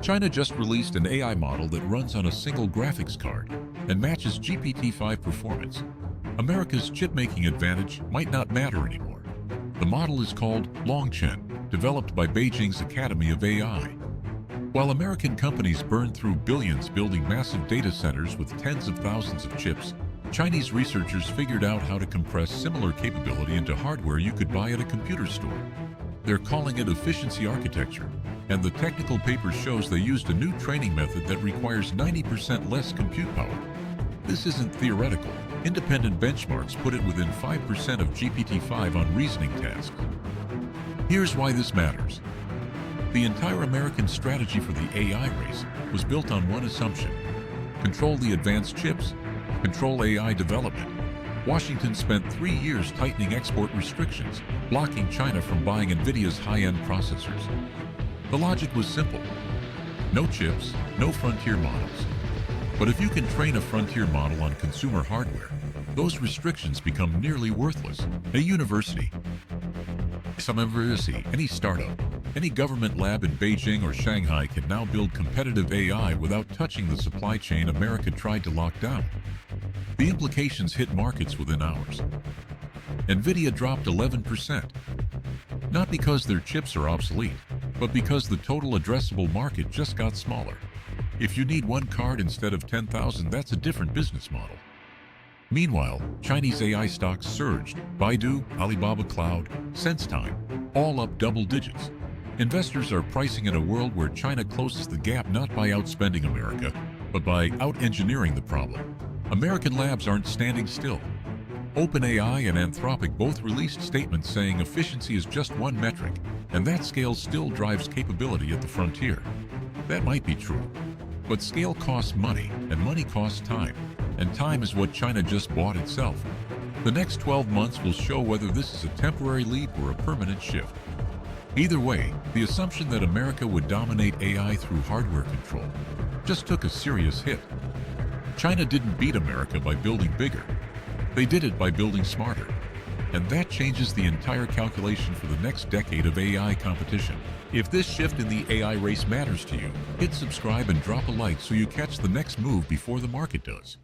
China just released an AI model that runs on a single graphics card and matches GPT-5 performance. America's chip-making advantage might not matter anymore. The model is called Longchen, developed by Beijing's Academy of AI. While American companies burn through billions building massive data centers with tens of thousands of chips, Chinese researchers figured out how to compress similar capability into hardware you could buy at a computer store. They're calling it efficiency architecture, and the technical paper shows they used a new training method that requires 90% less compute power. This isn't theoretical. Independent benchmarks put it within 5% of GPT-5 on reasoning tasks. Here's why this matters. The entire American strategy for the AI race was built on one assumption: control the advanced chips, control AI development. Washington spent 3 years tightening export restrictions, blocking China from buying NVIDIA's high-end processors. The logic was simple: no chips, no frontier models. But if you can train a frontier model on consumer hardware, those restrictions become nearly worthless. A university, any startup, any government lab in Beijing or Shanghai can now build competitive AI without touching the supply chain America tried to lock down. The implications hit markets within hours. NVIDIA dropped 11%, not because their chips are obsolete, but because the total addressable market just got smaller. If you need one card instead of 10,000, that's a different business model. Meanwhile, Chinese AI stocks surged. Baidu, Alibaba Cloud, SenseTime, all up double digits. Investors are pricing in a world where China closes the gap not by outspending America, but by out-engineering the problem. American labs aren't standing still. OpenAI and Anthropic both released statements saying efficiency is just one metric, and that scale still drives capability at the frontier. That might be true, but scale costs money, and money costs time, and time is what China just bought itself. The next 12 months will show whether this is a temporary leap or a permanent shift. Either way, the assumption that America would dominate AI through hardware control just took a serious hit. China didn't beat America by building bigger. They did it by building smarter. And that changes the entire calculation for the next decade of AI competition. If this shift in the AI race matters to you, hit subscribe and drop a like so you catch the next move before the market does.